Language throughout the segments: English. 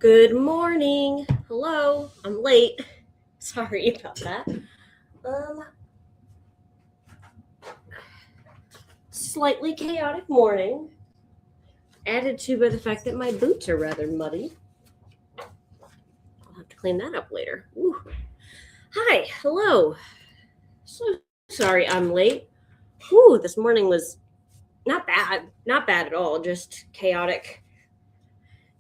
Good morning. Hello. I'm late. Sorry about that. Slightly chaotic morning, added to by the fact that my boots are rather muddy. I'll have to clean that up later. Ooh. Hi. Hello. So sorry I'm late. Ooh, this morning was not bad. Not bad at all, just chaotic.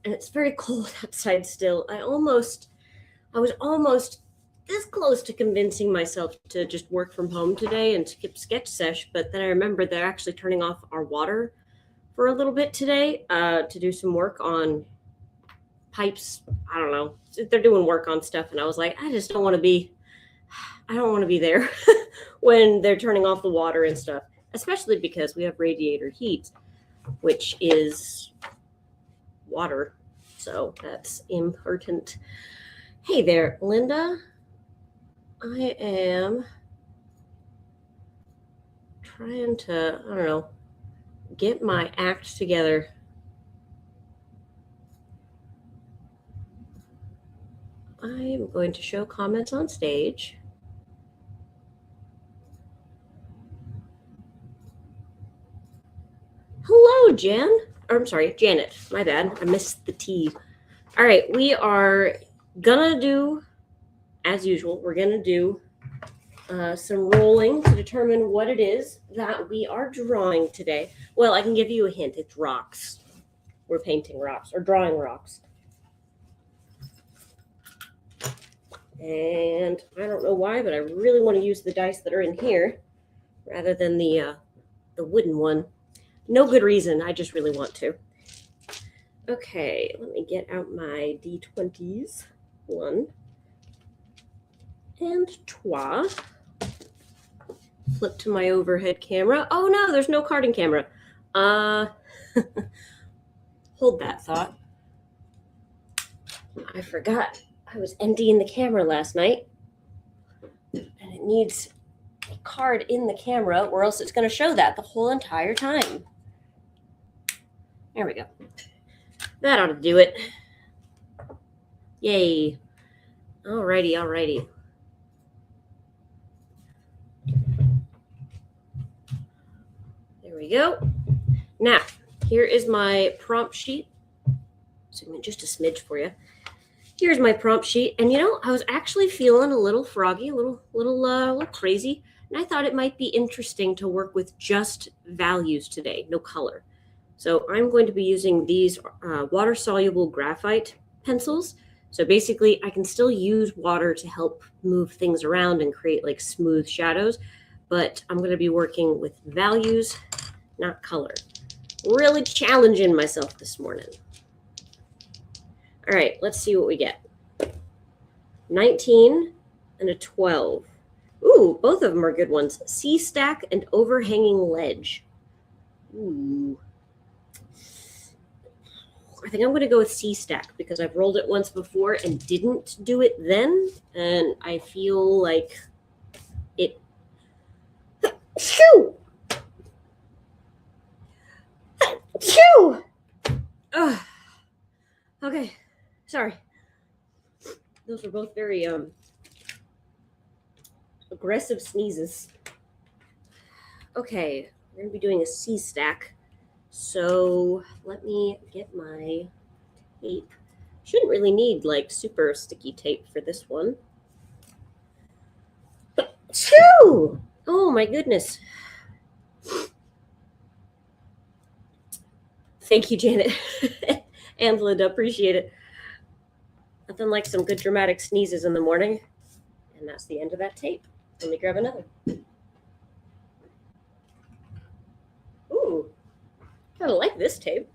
And it's very cold outside still. I was almost this close to convincing myself to just work from home today and skip sketch sesh, but then I remembered they're actually turning off our water for a little bit today to do some work on pipes. I don't know. They're doing work on stuff, and I was like, I don't want to be there when they're turning off the water and stuff, especially because we have radiator heat, which is water. So that's important. Hey there, Linda. I am trying to, I don't know, get my act together. I am going to show comments on stage. Hello, Jen. Or, I'm sorry, Janet. My bad. I missed the T. All right, we are gonna do, as usual, we're gonna do some rolling to determine what it is that we are drawing today. Well, I can give you a hint. It's rocks. We're painting rocks or drawing rocks. And I don't know why, but I really want to use the dice that are in here rather than the wooden one. No good reason. I just really want to. Okay, let me get out my D20s. 1 and 2. Flip to my overhead camera. Oh no, there's no carding camera. Hold that thought. I forgot I was emptying the camera last night, and it needs a card in the camera, or else it's going to show that the whole entire time. There we go. That ought to do it. Yay. Alrighty. There we go. Now, here is my prompt sheet. Zoom in just a smidge for you. Here's my prompt sheet. And I was actually feeling a little froggy, a little crazy. And I thought it might be interesting to work with just values today, no color. So I'm going to be using these water-soluble graphite pencils. So basically, I can still use water to help move things around and create like smooth shadows, but I'm going to be working with values, not color. Really challenging myself this morning. All right, let's see what we get. 19 and a 12. Ooh, both of them are good ones. Sea stack and overhanging ledge. Ooh. I think I'm going to go with sea stack because I've rolled it once before and didn't do it then, and I feel like it. Shoo! Shoo! Okay, sorry. Those were both very aggressive sneezes. Okay, we're going to be doing a sea stack. So let me get my tape. Shouldn't really need like super sticky tape for this one. Achoo! Oh my goodness. Thank you, Janet. And Linda, appreciate it. Nothing like some good dramatic sneezes in the morning. And that's the end of that tape. Let me grab another. Ooh. I like this tape.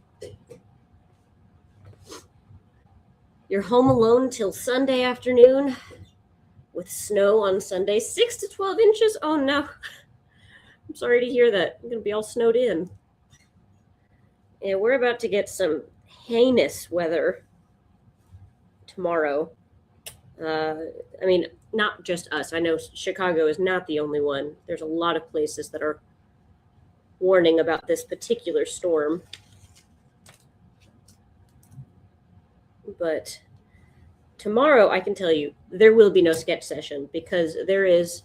You're home alone till Sunday afternoon with snow on Sunday. 6 to 12 inches? Oh, no. I'm sorry to hear that. I'm going to be all snowed in. And we're about to get some heinous weather tomorrow. I mean, not just us. I know Chicago is not the only one. There's a lot of places that are warning about this particular storm. but tomorrow I can tell you there will be no sketch session because there is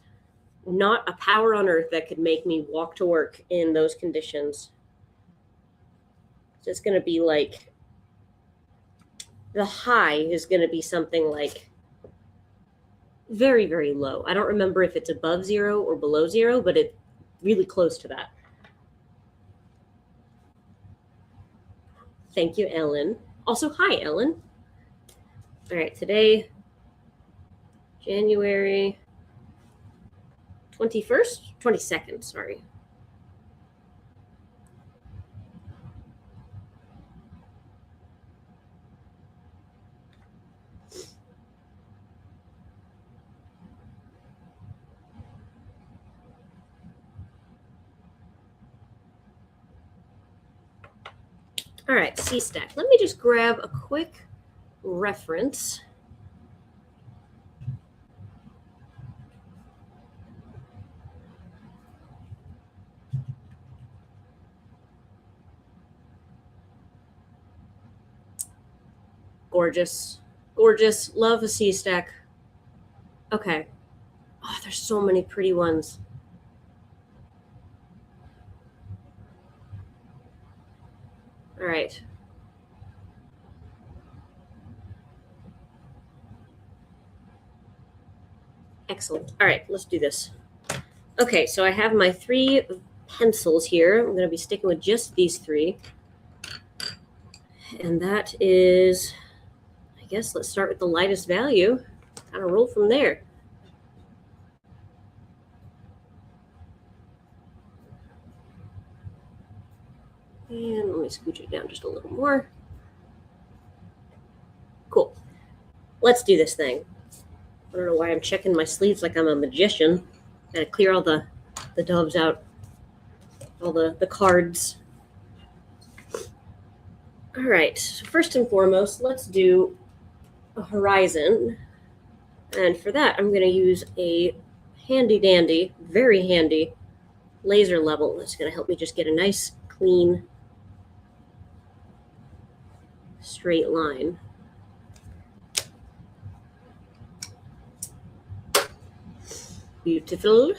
not a power on earth that could make me walk to work in those conditions. So it's going to be like the high is going to be something like very, very low. I don't remember if it's above 0 or below 0, but it's really close to that. Thank you, Ellen. Also, hi, Ellen. All right, today, January 21st, 22nd, sorry. All right, C-stack. Let me just grab a quick reference. Gorgeous. Gorgeous. Love a C-stack. Okay. Oh, there's so many pretty ones. All right. Excellent. All right, let's do this. Okay, so I have my 3 pencils here. I'm going to be sticking with just these 3. And that is, I guess, let's start with the lightest value. Kind of roll from there. And let me scooch it down just a little more. Cool. Let's do this thing. I don't know why I'm checking my sleeves like I'm a magician. Gotta clear all the doves out, all the cards. All right, so first and foremost, let's do a horizon. And for that, I'm gonna use a handy dandy, very handy laser level. That's gonna help me just get a nice, clean, straight line. Beautiful.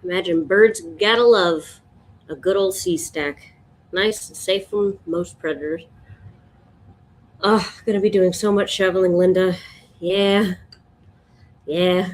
Imagine birds gotta love a good old C-stack. Nice and safe from most predators. Oh, gonna be doing so much shoveling, Linda. Yeah. Yeah.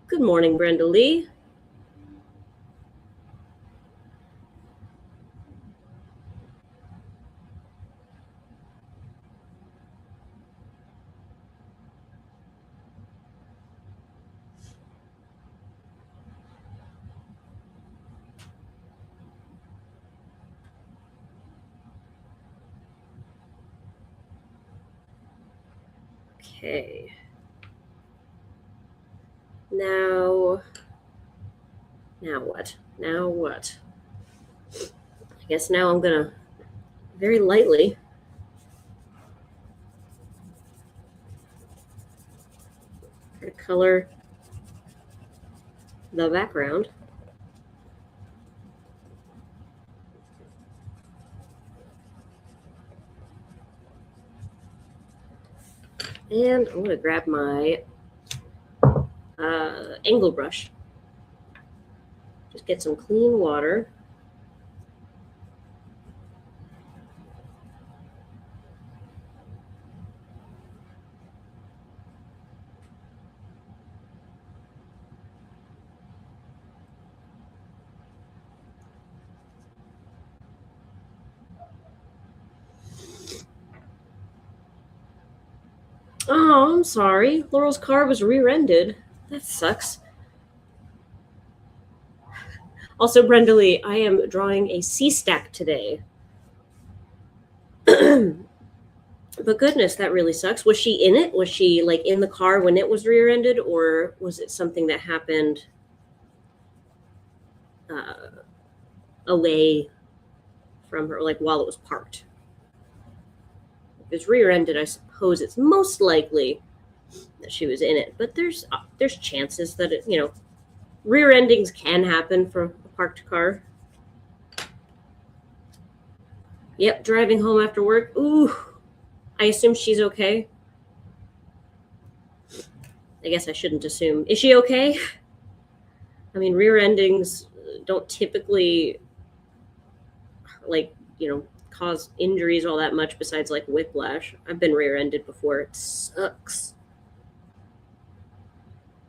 Good morning, Brenda Lee. Okay. Now what? Now what? I guess now I'm gonna very lightly color the background. And I'm going to grab my angle brush. Just get some clean water. Oh, I'm sorry. Laurel's car was rear-ended. That sucks. Also, Brenda Lee, I am drawing a C-stack today. But goodness, that really sucks. Was she in it? Was she like in the car when it was rear-ended, or was it something that happened away from her, like while it was parked? If it's rear-ended, I suppose it's most likely that she was in it. But there's chances that it, rear endings can happen from a parked car. Yep, driving home after work. Ooh, I assume she's okay. I guess I shouldn't assume. Is she okay? I mean, rear endings don't typically, like, cause injuries all that much besides like whiplash. I've been rear ended before. It sucks.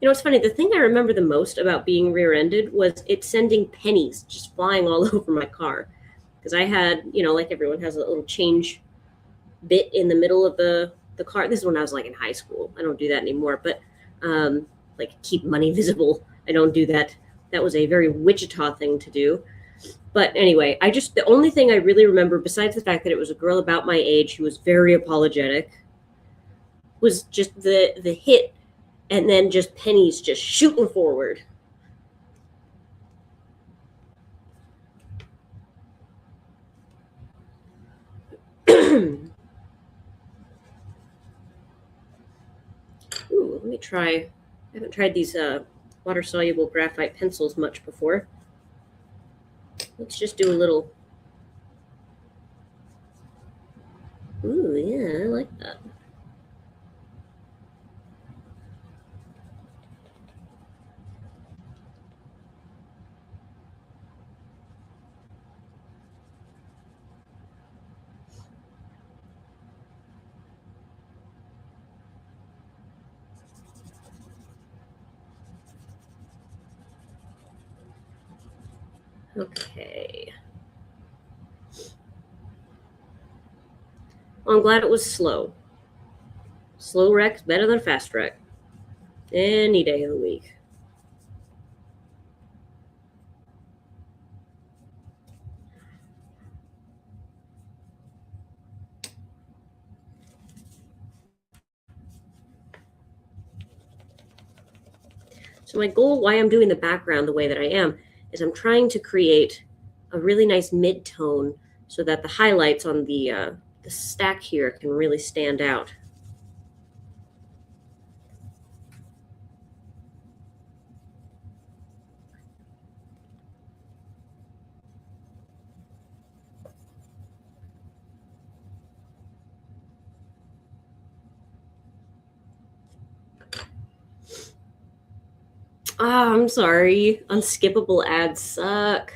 It's funny. The thing I remember the most about being rear ended was it sending pennies just flying all over my car. Because I had, like everyone has a little change bit in the middle of the car. This is when I was like in high school. I don't do that anymore, but like keep money visible. I don't do that. That was a very Wichita thing to do. But anyway, the only thing I really remember, besides the fact that it was a girl about my age who was very apologetic, was just the hit and then just pennies just shooting forward. Ooh, let me try. I haven't tried these water-soluble graphite pencils much before. Let's just do a little. Ooh, yeah, I like that. Okay. Well, I'm glad it was slow. Slow wreck's better than fast wreck. Any day of the week. So my goal, why I'm doing the background the way that I am, is I'm trying to create a really nice mid-tone so that the highlights on the stack here can really stand out. Ah, I'm sorry. Unskippable ads suck.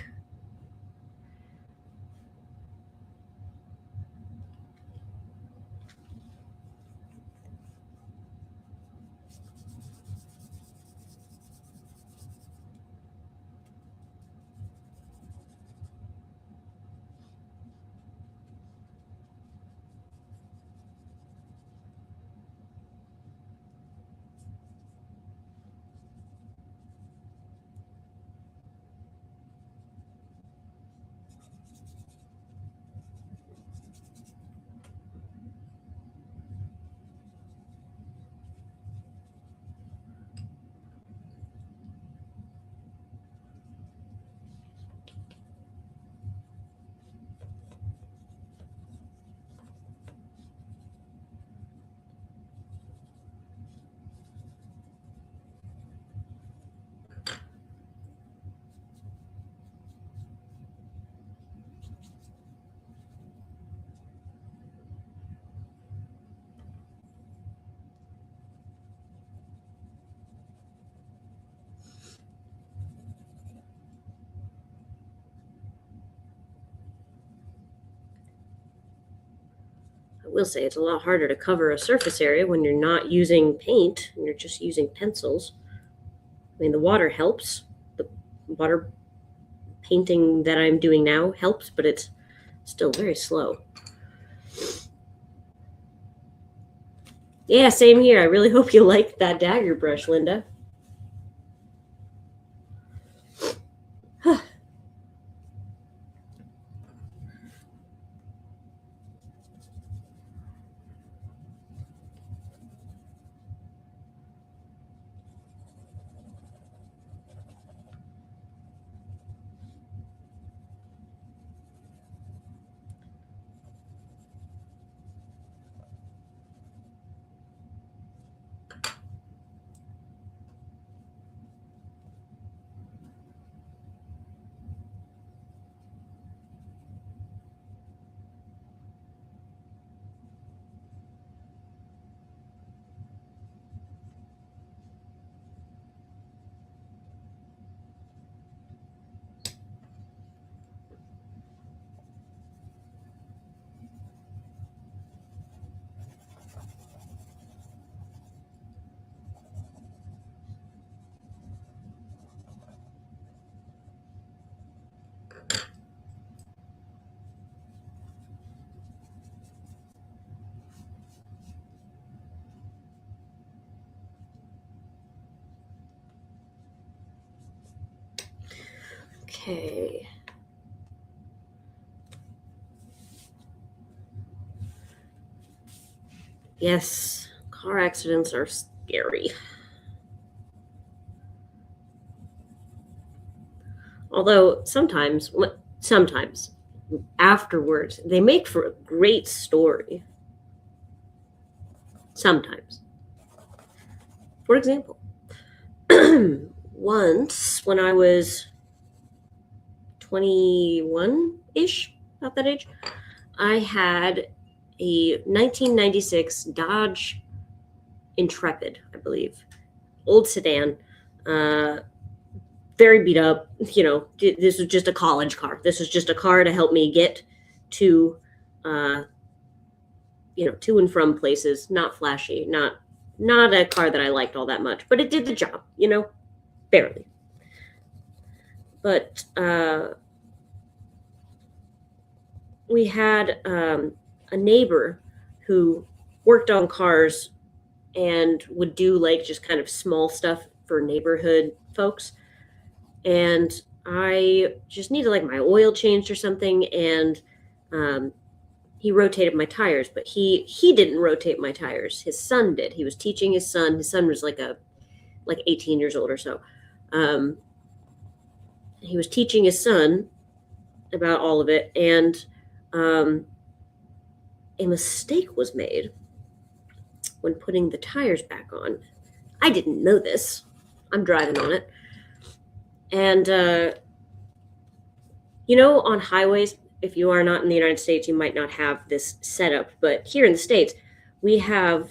will say it's a lot harder to cover a surface area when you're not using paint and you're just using pencils. I mean, the water helps. The water painting that I'm doing now helps, but it's still very slow. Yeah, same here. I really hope you liked that dagger brush, Linda. Okay. Yes, car accidents are scary. Although sometimes afterwards, they make for a great story. Sometimes. For example, once when I was 21-ish, about that age, I had a 1996 Dodge Intrepid, I believe. Old sedan. Very beat up. This was just a college car. This was just a car to help me get to, to and from places. Not flashy, not a car that I liked all that much, but it did the job, barely. But we had a neighbor who worked on cars and would do like just kind of small stuff for neighborhood folks. And I just needed like my oil changed or something, and he rotated my tires, but he didn't rotate my tires. His son did. He was teaching his son. His son was like 18 years old or so. He was teaching his son about all of it, and a mistake was made when putting the tires back on. I didn't know this. I'm driving on it. And, on highways, if you are not in the United States, you might not have this setup. But here in the States, we have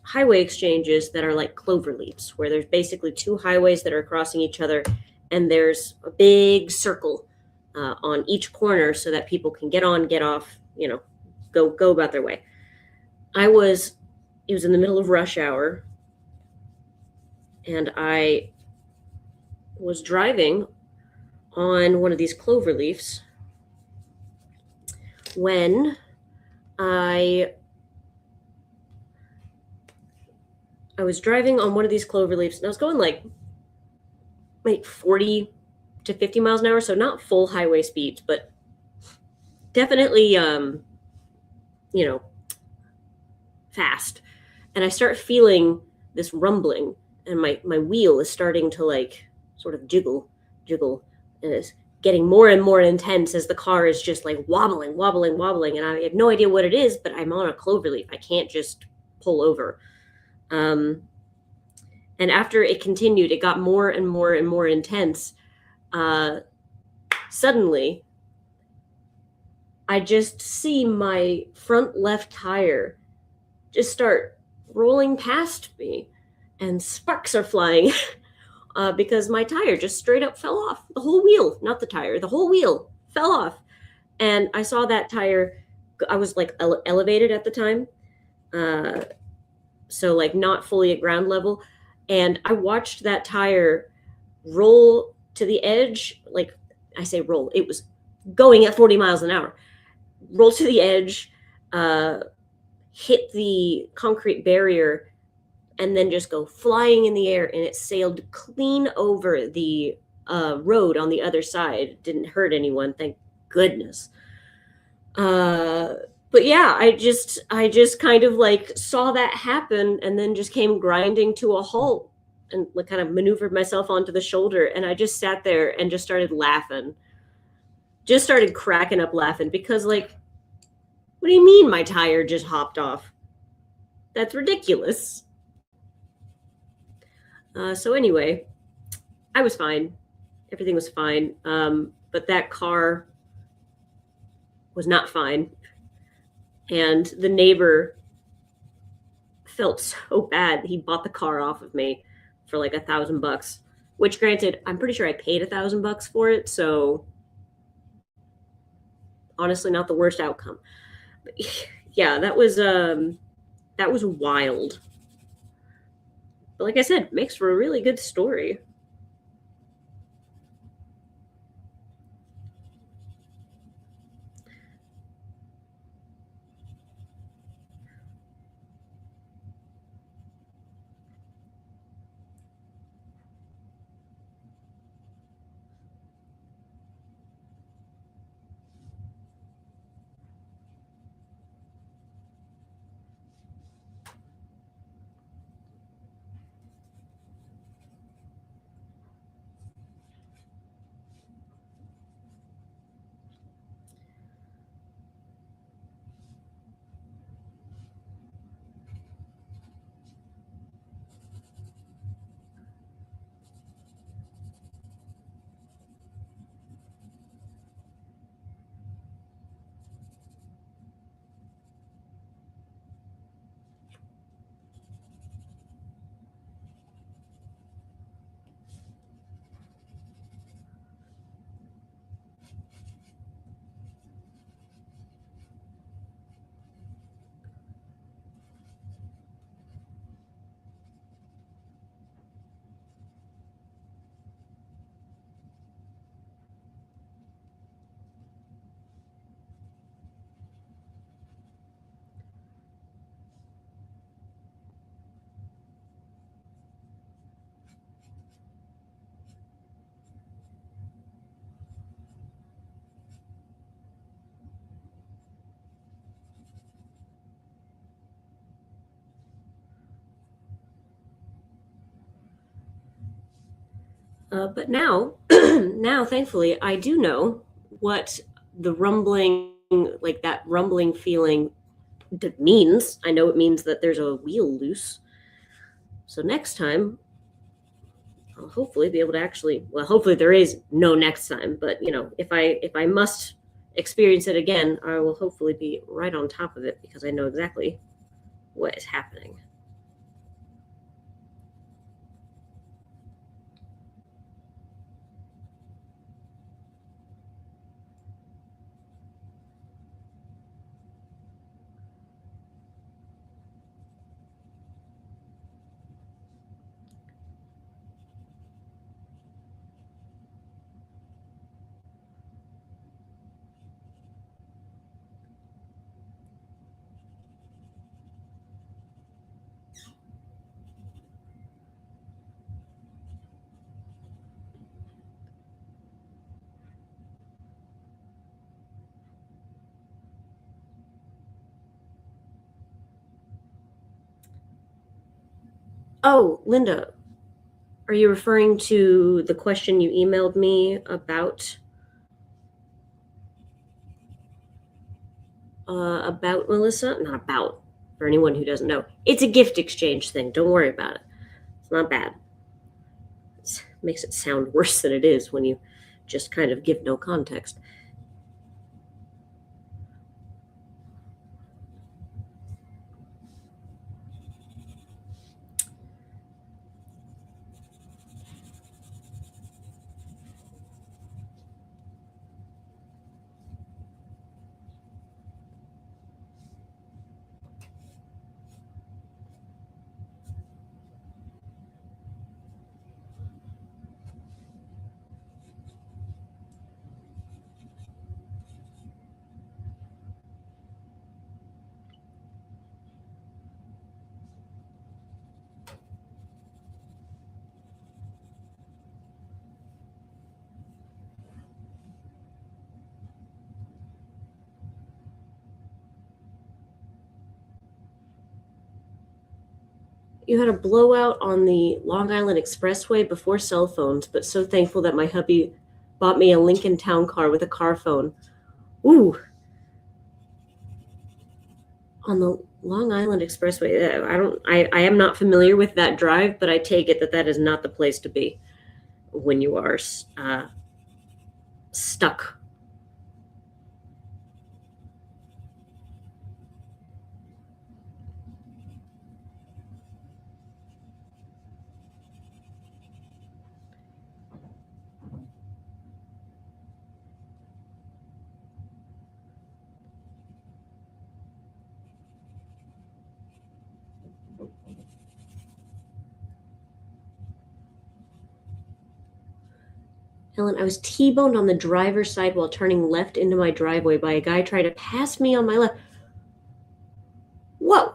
highway exchanges that are like clover leaves, where there's basically two highways that are crossing each other, and there's a big circle on each corner so that people can get on, get off, go about their way. It was in the middle of rush hour, and I was driving on one of these clover leaves when I was driving on one of these clover leaves, and I was going like 40 to 50 miles an hour, so not full highway speeds, but definitely fast. And I start feeling this rumbling, and my wheel is starting to like sort of jiggle, and it's getting more and more intense as the car is just like wobbling. And I have no idea what it is, but I'm on a clover leaf. I can't just pull over. And after it continued, it got more and more and more intense. Suddenly, I just see my front left tire just start rolling past me, and sparks are flying because my tire just straight up fell off. The whole wheel, not the tire, the whole wheel fell off. And I saw that tire I was like elevated at the time. Uh, so like not fully at ground level. And I watched that tire roll to the edge. Like I say roll, it was going at 40 miles an hour, roll to the edge, uh, hit the concrete barrier, and then just go flying in the air. And it sailed clean over the road on the other side. Didn't hurt anyone, thank goodness. But yeah, I just kind of like saw that happen and then just came grinding to a halt and like kind of maneuvered myself onto the shoulder, and I just sat there and just started laughing. Just started cracking up laughing because like, what do you mean my tire just hopped off? That's ridiculous. So anyway, I was fine. Everything was fine. But that car was not fine. And the neighbor felt so bad. He bought the car off of me for like $1,000, which granted, I'm pretty sure I paid $1,000 for it. So honestly, not the worst outcome. But yeah, that was wild. But like I said, makes for a really good story. But now, now, thankfully, I do know what the rumbling, like that rumbling feeling, means. I know it means that there's a wheel loose. So next time, I'll hopefully be able to actually. Well, hopefully there is no next time. But you know, if I must experience it again, I will hopefully be right on top of it because I know exactly what is happening. Oh, Linda, are you referring to the question you emailed me about Melissa? Not about, for anyone who doesn't know. It's a gift exchange thing. Don't worry about it. It's not bad. It makes it sound worse than it is when you just kind of give no context. You had a blowout on the Long Island Expressway before cell phones, but so thankful that my hubby bought me a Lincoln Town Car with a car phone. Ooh. On the Long Island Expressway. I am not familiar with that drive, but I take it that that is not the place to be when you are stuck. Ellen, I was T-boned on the driver's side while turning left into my driveway by a guy trying to pass me on my left. Whoa!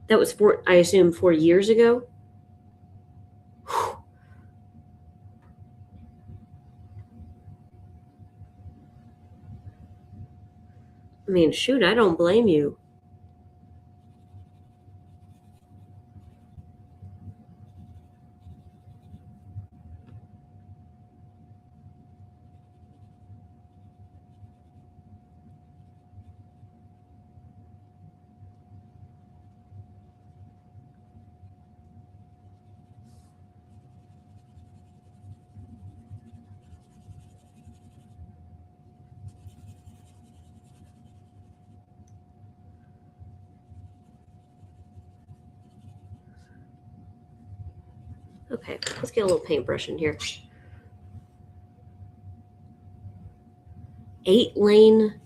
That was I assume 4 years ago. Whew. I mean, shoot, I don't blame you. Okay, let's get a little paintbrush in here. 8-lane,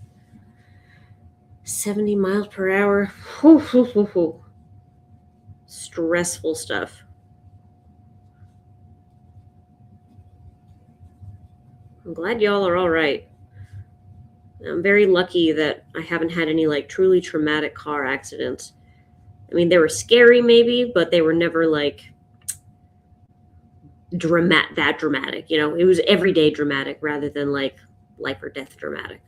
70 miles per hour. Stressful stuff. I'm glad y'all are all right. I'm very lucky that I haven't had any like truly traumatic car accidents. I mean, they were scary maybe, but they were never like dramatic. You know, it was everyday dramatic rather than like life or death dramatic.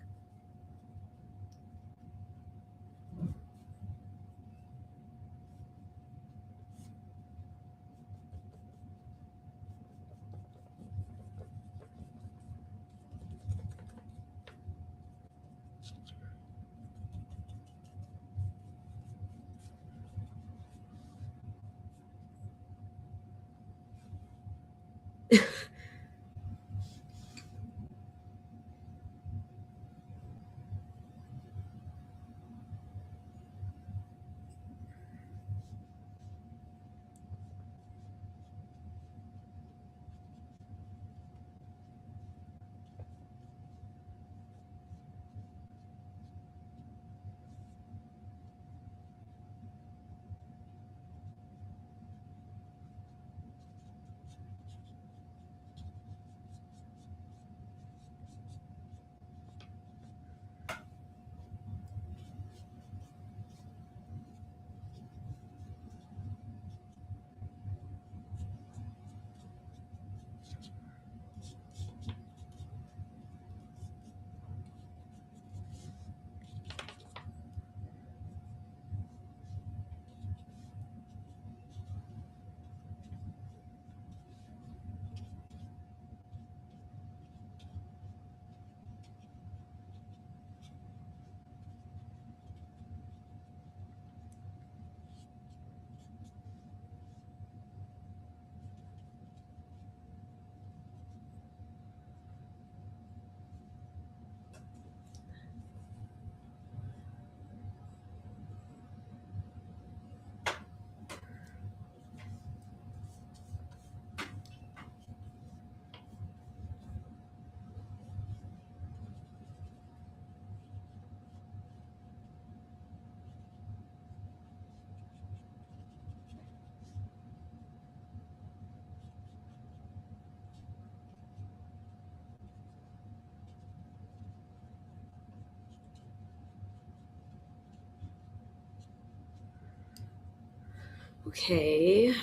Okay,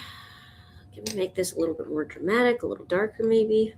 give Make this a little bit more dramatic, a little darker maybe.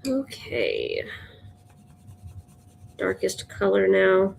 Okay. Darkest color now.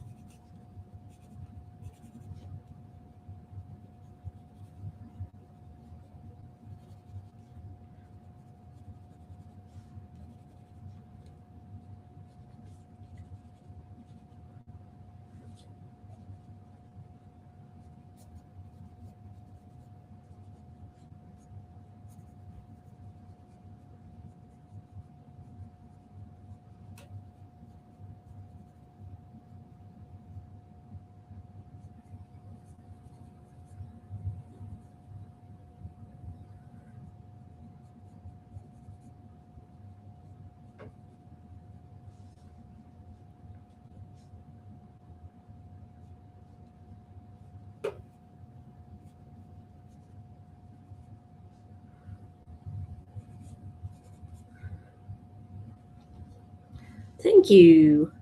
Thank you.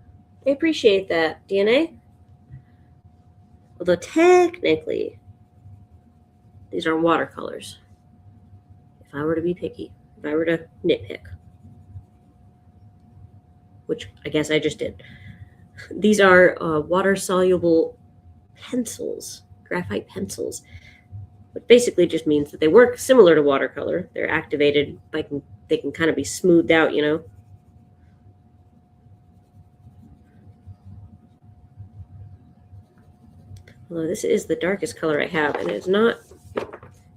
I appreciate that, DNA. Although technically, these are watercolors. If I were to be picky, if I were to nitpick, which I guess I just did, these are water-soluble pencils, graphite pencils, which basically just means that they work similar to watercolor. They're activated, they can kind of be smoothed out, you know. Although this is the darkest color I have, and it's not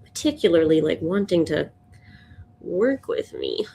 particularly like wanting to work with me.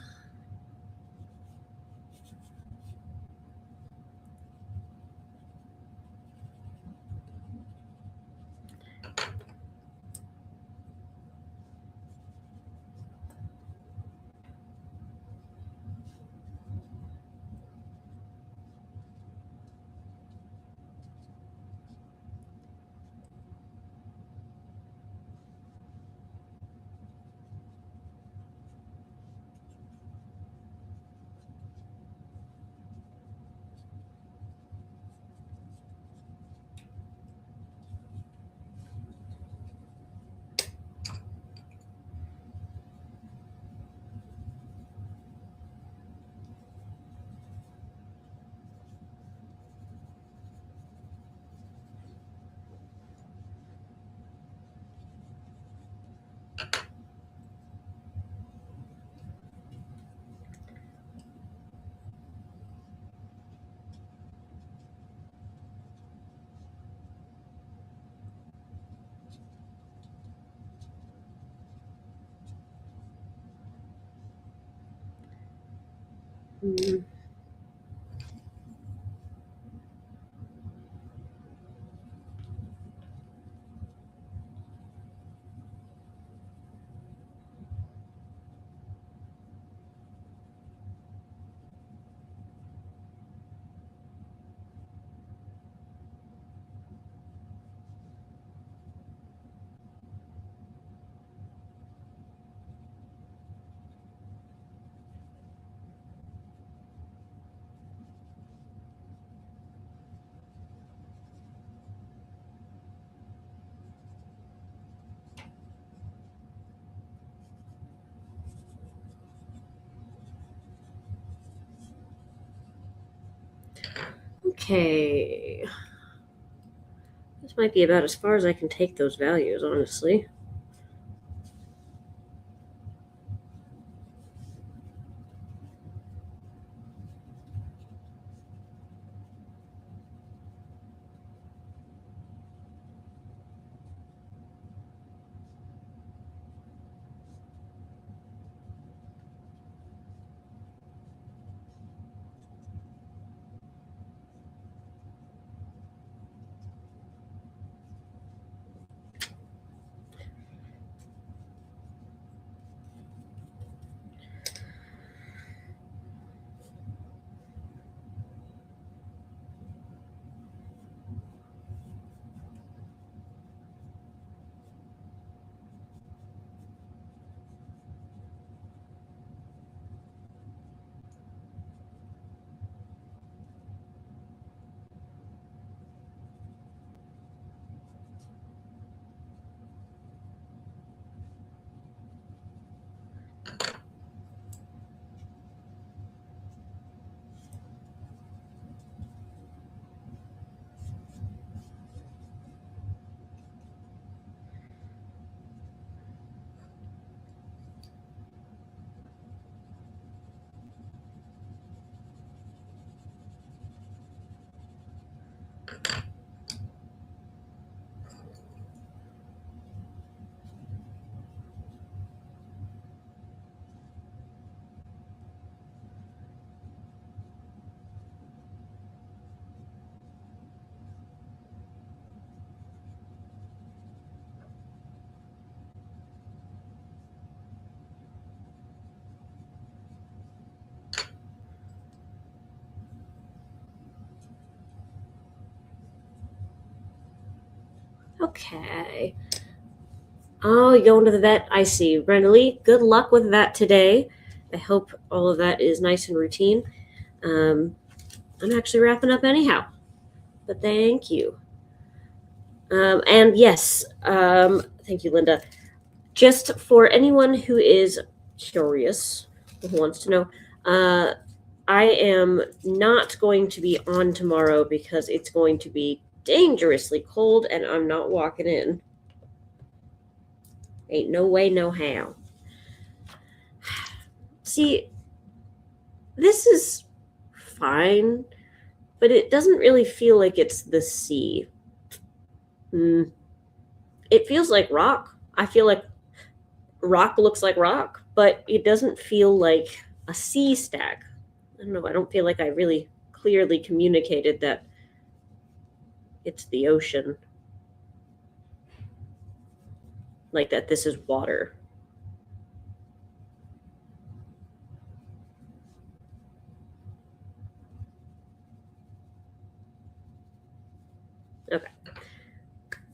Mm. Okay. This might be about as far as I can take those values, honestly. Okay. Oh, you're going to the vet? I see. Brenda Lee, good luck with that today. I hope all of that is nice and routine. I'm actually wrapping up anyhow, but thank you. And yes, thank you, Linda. Just for anyone who is curious, who wants to know, I am not going to be on tomorrow because it's going to be dangerously cold and I'm not walking in. Ain't no way, no how. See, this is fine, but it doesn't really feel like it's the sea. It feels like rock. I feel like rock looks like rock, but it doesn't feel like a sea stack. I don't know. I don't feel like I really clearly communicated that it's the ocean. Like that this is water. Okay.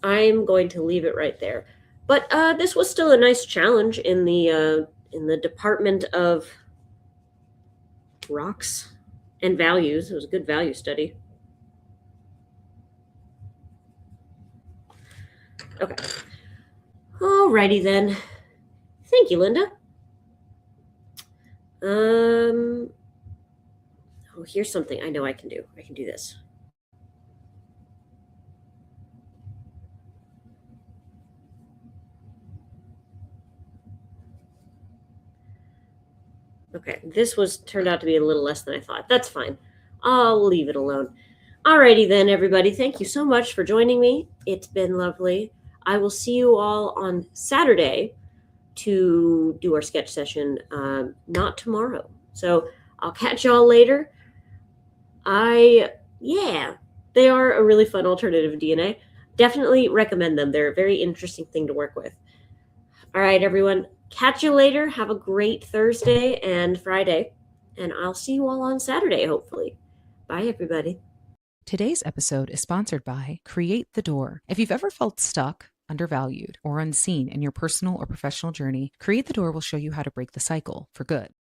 I'm going to leave it right there. But this was still a nice challenge in the department of rocks and values. It was a good value study. Okay. Alrighty then. Thank you, Linda. Oh, here's something I know I can do. I can do this. Okay, this turned out to be a little less than I thought. That's fine. I'll leave it alone. Alrighty then, everybody. Thank you so much for joining me. It's been lovely. I will see you all on Saturday to do our sketch session, not tomorrow. So I'll catch y'all later. They are a really fun alternative DNA. Definitely recommend them. They're a very interesting thing to work with. All right, everyone. Catch you later. Have a great Thursday and Friday. And I'll see you all on Saturday, hopefully. Bye, everybody. Today's episode is sponsored by Create the Door. If you've ever felt stuck, undervalued, or unseen in your personal or professional journey, Create the Door will show you how to break the cycle for good.